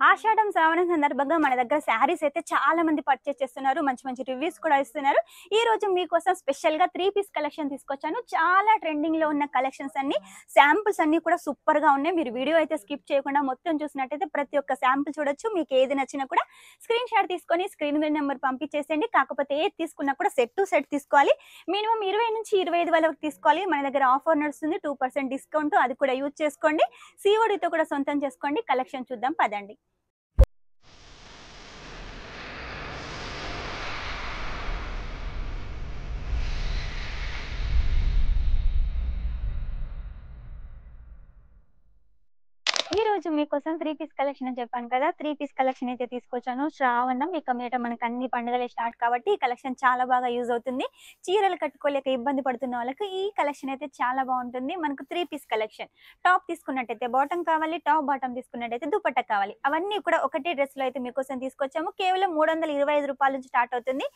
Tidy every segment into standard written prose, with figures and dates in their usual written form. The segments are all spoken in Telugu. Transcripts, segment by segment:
ఆషాఢం శ్రావణం సందర్భంగా మన దగ్గర శారీస్ అయితే చాలా మంది పర్చేస్ చేస్తున్నారు. మంచి మంచి రివ్యూస్ కూడా ఇస్తున్నారు. ఈ రోజు మీకోసం స్పెషల్‌గా 3 పీస్ కలెక్షన్ తీసుకొచ్చాను. చాలా ట్రెండింగ్‌లో ఉన్న కలెక్షన్స్ అన్ని శాంపిల్స్ అన్ని కూడా సూపర్‌గా ఉన్నాయి. మీరు వీడియో అయితే స్కిప్ చేయకుండా మొత్తం చూసినట్టయితే ప్రతి ఒక్క శాంపిల్ చూడొచ్చు. మీకు ఏది నచ్చినా కూడా స్క్రీన్ షాట్ తీసుకొని స్క్రీన్ మీద నెంబర్ పంపించేసేయండి. కాకపోతే ఏది తీసుకున్నా కూడా సెట్ టు సెట్ తీసుకోవాలి. మినిమం 20-25 వరకు తీసుకోవాలి. మన దగ్గర ఆఫర్ నడుస్తుంది. 2% డిస్కౌంట్, అది కూడా యూజ్ చేసుకోండి. సీఓడీతో కూడా సొంతం చేసుకోండి. కలెక్షన్ చూద్దాం పదండి. ఈ రోజు మీకోసం 3 పీస్ కలెక్షన్ అని చెప్పాను కదా. 3 పీస్ కలెక్షన్ అయితే తీసుకొచ్చాను. శ్రావణం ఇక మీదట మనకు అన్ని పండుగలే స్టార్ట్ కాబట్టి ఈ కలెక్షన్ చాలా బాగా యూజ్ అవుతుంది. చీరలు కట్టుకోలేక ఇబ్బంది పడుతున్న వాళ్ళకి ఈ కలెక్షన్ అయితే చాలా బాగుంటుంది. మనకు 3 పీస్ కలెక్షన్. టాప్ తీసుకున్నట్టయితే బాటమ్ కావాలి, టాప్ బాటమ్ తీసుకున్నట్టయితే దుపట్టా కావాలి. అవన్నీ కూడా ఒకటే డ్రెస్ లో అయితే మీకోసం తీసుకొచ్చాము. కేవలం 325 రూపాయల నుంచి స్టార్ట్ అవుతుంది.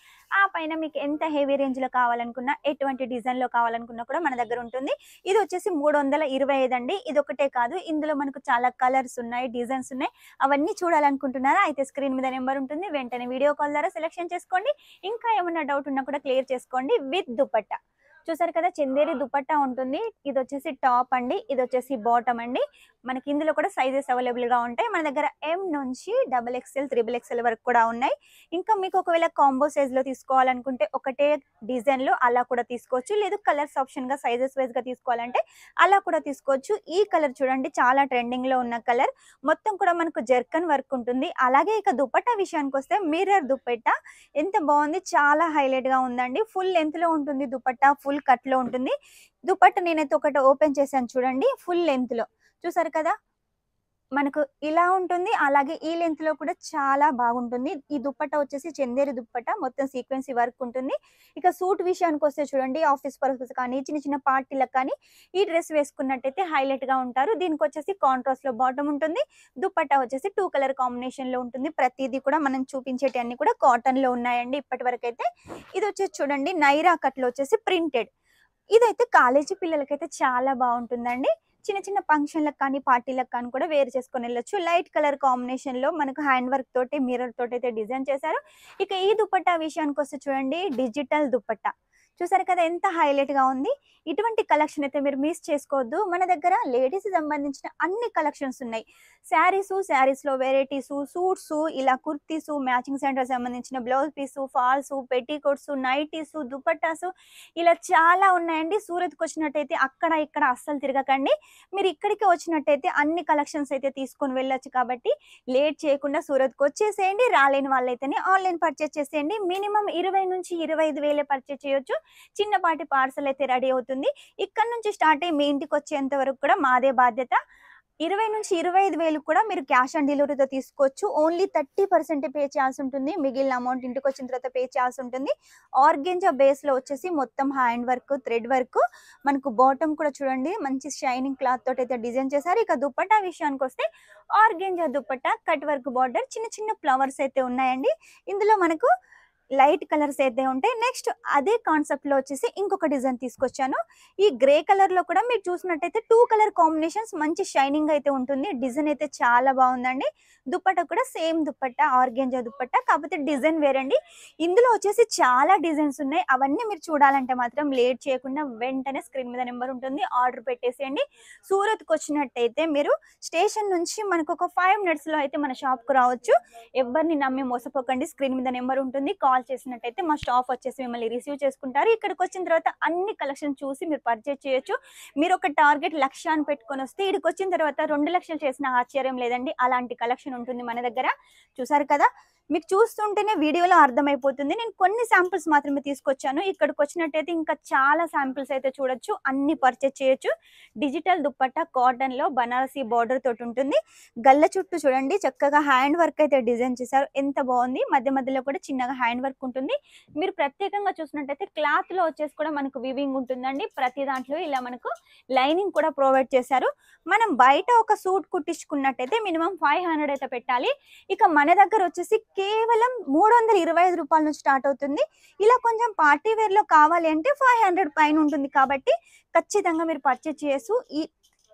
ఆ పైన మీకు ఎంత హెవీ రేంజ్ లో కావాలనుకున్నా, ఎటువంటి డిజైన్ లో కావాలనుకున్నా కూడా మన దగ్గర ఉంటుంది. ఇది వచ్చేసి 325 అండి. ఇది ఒకటే కాదు, ఇందులో మనకు చాలా కలర్స్ ఉన్నాయి, డిజైన్స్ ఉన్నాయి. అవన్నీ చూడాలనుకుంటున్నారా? అయితే స్క్రీన్ మీద నెంబర్ ఉంటుంది. వెంటనే వీడియో కాల్ ద్వారా సెలెక్షన్ చేసుకోండి. ఇంకా ఏమన్నా డౌట్ ఉన్నా కూడా క్లియర్ చేసుకోండి. విత్ దుపట్టా చూసారు కదా, చందేరి దుపట్టా ఉంటుంది. ఇది వచ్చేసి టాప్ అండి, ఇది వచ్చేసి బాటమ్ అండి. మనకి ఇందులో కూడా సైజెస్ అవైలబుల్ గా ఉంటాయి. మన దగ్గర M నుంచి XXL, XXL వరకు కూడా ఉన్నాయి. ఇంకా మీకు ఒకవేళ కాంబో సైజ్ లో తీసుకోవాలనుకుంటే ఒకటే డిజైన్ లో అలా కూడా తీసుకోవచ్చు. లేదు కలర్స్ ఆప్షన్ గా సైజెస్ వైజ్ గా తీసుకోవాలంటే అలా కూడా తీసుకోవచ్చు. ఈ కలర్ చూడండి, చాలా ట్రెండింగ్ లో ఉన్న కలర్. మొత్తం కూడా మనకు జర్కన్ వర్క్ ఉంటుంది. అలాగే ఇక దుపట్టా విషయానికి వస్తే మిర్రర్ దుపట్టా ఎంత బాగుంది, చాలా హైలైట్ గా ఉందండి. ఫుల్ లెంత్ లో ఉంటుంది దుపట్టా, ఫుల్ కట్ లో ఉంటుంది దుపట్టా. నేనైతే ఒకటి ఓపెన్ చేశాను చూడండి, ఫుల్ లెంత్ లో చూసారు కదా, మనకు ఇలా ఉంటుంది. అలాగే ఈ లెంత్ లో కూడా చాలా బాగుంటుంది. ఈ దుపట్టా వచ్చేసి చందేరి దుపట్టా, మొత్తం సీక్వెన్సీ వర్క్ ఉంటుంది. ఇక సూట్ విషయానికి వస్తే చూడండి, ఆఫీస్ పర్పస్ కానీ చిన్న చిన్న పార్టీలకు కానీ ఈ డ్రెస్ వేసుకున్నట్టయితే హైలైట్ గా ఉంటారు. దీనికి వచ్చేసి కాంట్రాస్ట్ లో బాటమ్ ఉంటుంది. దుపట్టా వచ్చేసి 2 కలర్ కాంబినేషన్ లో ఉంటుంది. ప్రతిదీ కూడా మనం చూపించేటి అన్ని కూడా కాటన్ లో ఉన్నాయండి ఇప్పటి వరకు అయితే. ఇది వచ్చేసి చూడండి, నైరా కట్ లో వచ్చేసి ప్రింటెడ్. ఇదైతే కాలేజీ పిల్లలకైతే చాలా బాగుంటుందండి. చిన్న చిన్న ఫంక్షన్లకు కానీ పార్టీలకు కానీ కూడా వేర్ చేసుకొని వెళ్ళొచ్చు. లైట్ కలర్ కాంబినేషన్ లో మనకు హ్యాండ్ వర్క్ తోటి మిర్రర్ తోటి అయితే డిజైన్ చేశారు. ఇక ఈ దుపట్టా విషయానికి వస్తే చూడండి, డిజిటల్ దుపట్టా చూసారు కదా, ఎంత హైలైట్ గా ఉంది. ఇటువంటి కలెక్షన్ అయితే మీరు మిస్ చేసుకోవద్దు. మన దగ్గర లేడీస్ సంబంధించిన అన్ని కలెక్షన్స్ ఉన్నాయి. శారీస్ లో వెరైటీస్, సూట్స్, ఇలా కుర్తీస్, మ్యాచింగ్ సెంటర్ సంబంధించిన blouse piece, falls, petticoats, nighties, dupattas, ఇలా చాలా ఉన్నాయండి. సూరత్కి వచ్చినట్టయితే అక్కడ ఇక్కడ అస్సలు తిరగకండి. మీరు ఇక్కడికి వచ్చినట్టయితే అన్ని కలెక్షన్స్ అయితే తీసుకొని వెళ్ళొచ్చు. కాబట్టి లేట్ చేయకుండా సూరత్కి వచ్చేసేయండి. రాలేని వాళ్ళైతేనే ఆన్లైన్ పర్చేస్ చేసేయండి. మినిమం 20-25 వేలే పర్చేస్ చేయొచ్చు. చిన్నపాటి పార్సల్ అయితే రెడీ అవుతుంది. ఇక్కడ నుంచి స్టార్ట్ అయ్యి మీ ఇంటికి వచ్చేంత వరకు కూడా మాదే బాధ్యత. 20-25 వేలు కూడా మీరు క్యాష్ ఆన్ డెలివరీతో తీసుకోవచ్చు. ఓన్లీ 30% పే చేయాల్సి ఉంటుంది. మిగిలిన అమౌంట్ ఇంటికి వచ్చిన తర్వాత పే చేయాల్సి ఉంటుంది. ఆర్గెంజా బేస్ లో వచ్చేసి మొత్తం హ్యాండ్ వర్క్, థ్రెడ్ వర్క్. మనకు బాటమ్ కూడా చూడండి, మంచి షైనింగ్ క్లాత్ తోటి అయితే డిజైన్ చేశారు. ఇక దుపట్టా విషయానికి వస్తే organza dupatta, cut work border, చిన్న చిన్న ఫ్లవర్స్ అయితే ఉన్నాయండి. ఇందులో మనకు లైట్ కలర్స్ అయితే ఉంటాయి. నెక్స్ట్ అదే కాన్సెప్ట్ లో వచ్చేసి ఇంకొక డిజైన్ తీసుకొచ్చాను. ఈ గ్రే కలర్ లో కూడా మీరు చూసినట్టయితే 2 కలర్ కాంబినేషన్స్, మంచి షైనింగ్ అయితే ఉంటుంది. డిజైన్ అయితే చాలా బాగుందండి. దుపట్టా కూడా సేమ్ దుపట్టా, ఆర్గెంజా దుపట్టా, కాకపోతే డిజైన్ వేరండి. ఇందులో వచ్చేసి చాలా డిజైన్స్ ఉన్నాయి. అవన్నీ మీరు చూడాలంటే మాత్రం లేట్ చేయకుండా వెంటనే స్క్రీన్ మీద నెంబర్ ఉంటుంది, ఆర్డర్ పెట్టేసేయండి. సూరత్కి వచ్చినట్టయితే మీరు స్టేషన్ నుంచి మనకు ఒక 5 minutes లో అయితే మన షాప్ కు రావచ్చు. ఎవరిని నమ్మి మోసపోకండి. స్క్రీన్ మీద నెంబర్ ఉంటుంది. కాల్ చేసినట్టయితే మా స్టాఫ్ వచ్చేసి మిమ్మల్ని రిసీవ్ చేసుకుంటారు. ఇక్కడికి వచ్చిన తర్వాత అన్ని కలెక్షన్ చూసి మీరు పర్చేజ్ చేయొచ్చు. మీరు ఒక టార్గెట్ 1,00,000 అని పెట్టుకొని వస్తే ఇక్కడికి వచ్చిన తర్వాత 2 లక్షలు చేసిన ఆశ్చర్యం లేదండి. అలాంటి కలెక్షన్ ఉంటుంది మన దగ్గర. చూసారు కదా, మీకు చూస్తుంటేనే వీడియోలో అర్థమైపోతుంది. నేను కొన్ని శాంపిల్స్ మాత్రమే తీసుకొచ్చాను. ఇక్కడికి వచ్చినట్టయితే ఇంకా చాలా శాంపిల్స్ అయితే చూడొచ్చు, అన్ని పర్చేజ్ చేయొచ్చు. డిజిటల్ దుపట్టా కాటన్ లో బనారసి బార్డర్ తోటి ఉంటుంది. గల్ల చుట్టూ చూడండి, చక్కగా హ్యాండ్ వర్క్ అయితే డిజైన్ చేశారు. ఎంత బాగుంది. మధ్య మధ్యలో కూడా చిన్నగా హ్యాండ్ వర్క్ ఉంటుంది. మీరు ప్రత్యేకంగా చూసినట్టయితే క్లాత్ లో వచ్చేసి కూడా మనకు వివింగ్ ఉంటుందండి. ప్రతి దాంట్లో ఇలా మనకు లైనింగ్ కూడా ప్రొవైడ్ చేశారు. మనం బయట ఒక సూట్ కుట్టించుకున్నట్టయితే మినిమం 500 అయితే పెట్టాలి. ఇక మన దగ్గర వచ్చేసి కేవలం 325 రూపాయల నుంచి స్టార్ట్ అవుతుంది. ఇలా కొంచెం పార్టీ వేర్ లో కావాలి అంటే 500 పైన ఉంటుంది. కాబట్టి ఖచ్చితంగా మీరు పర్చేజ్ చేయొచ్చు.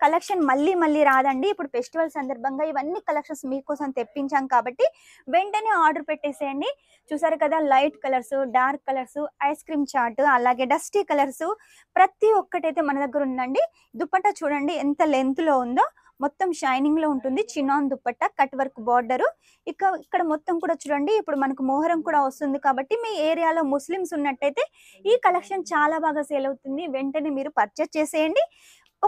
కలెక్షన్ మళ్ళీ మళ్ళీ రాదండి. ఇప్పుడు ఫెస్టివల్ సందర్భంగా ఇవన్నీ కలెక్షన్స్ మీకోసం తెప్పించాం కాబట్టి వెంటనే ఆర్డర్ పెట్టేసేయండి. చూసారు కదా, light colours, dark colours, ice cream చాట్, అలాగే డస్టీ కలర్స్ ప్రతి ఒక్కటైతే మన దగ్గర ఉందండి. దుపట్టా చూడండి ఎంత లెంత్ లో ఉందో, మొత్తం షైనింగ్ లో ఉంటుంది. Chinon dupatta, cut work border. ఇక్కడ మొత్తం కూడా చూడండి, ఇప్పుడు మనకు మోహరం కూడా వస్తుంది కాబట్టి మీ ఏరియాలో ముస్లిమ్స్ ఉన్నట్టయితే ఈ కలెక్షన్ చాలా బాగా సేల్ అవుతుంది. వెంటనే మీరు పర్చేస్ చేసేయండి.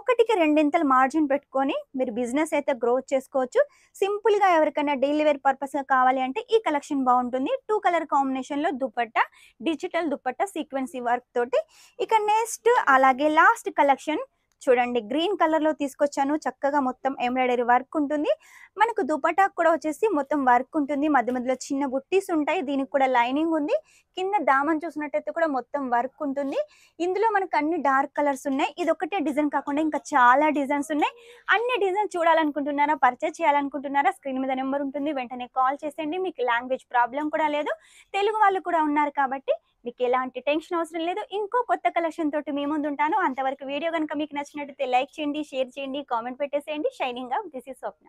ఒకటికి రెండింతలు మార్జిన్ పెట్టుకొని మీరు బిజినెస్ అయితే గ్రోత్ చేసుకోవచ్చు. సింపుల్ గా ఎవరికైనా డైలీ వేర్ పర్పస్ గా కావాలి అంటే ఈ కలెక్షన్ బాగుంటుంది. 2 కలర్ కాంబినేషన్ లో దుపట్టా, డిజిటల్ దుపట్టా సీక్వెన్సీ వర్క్ తోటి. ఇక నెక్స్ట్ అలాగే లాస్ట్ కలెక్షన్ చూడండి, గ్రీన్ కలర్ లో తీసుకొచ్చాను. చక్కగా మొత్తం ఎంబ్రాయిడరీ వర్క్ ఉంటుంది. మనకు దుపట్టా కూడా వచ్చేసి మొత్తం వర్క్ ఉంటుంది. మధ్య మధ్యలో చిన్న బుట్టీస్ ఉంటాయి. దీనికి కూడా లైనింగ్ ఉంది. కింద దామన్ చూసినట్టయితే కూడా మొత్తం వర్క్ ఉంటుంది. ఇందులో మనకు అన్ని డార్క్ కలర్స్ ఉన్నాయి. ఇది ఒకటే డిజైన్ కాకుండా ఇంకా చాలా డిజైన్స్ ఉన్నాయి. అన్ని డిజైన్ చూడాలనుకుంటున్నారా, పర్చేస్ చేయాలనుకుంటున్నారా, స్క్రీన్ మీద నెంబర్ ఉంటుంది, వెంటనే కాల్ చేసేయండి. మీకు లాంగ్వేజ్ ప్రాబ్లం కూడా లేదు, తెలుగు వాళ్ళు కూడా ఉన్నారు కాబట్టి మీకు ఎలాంటి టెన్షన్ అవసరం లేదు. ఇంకో కొత్త కలెక్షన్ తోటి మీ ముందు ఉంటాను. అంతవరకు వీడియో కనుక మీకు నచ్చినట్టయితే లైక్ చేయండి, షేర్ చేయండి, కామెంట్ పెట్టేసేయండి. షైనింగ్ గా దిస్ ఇస్ స్వప్న.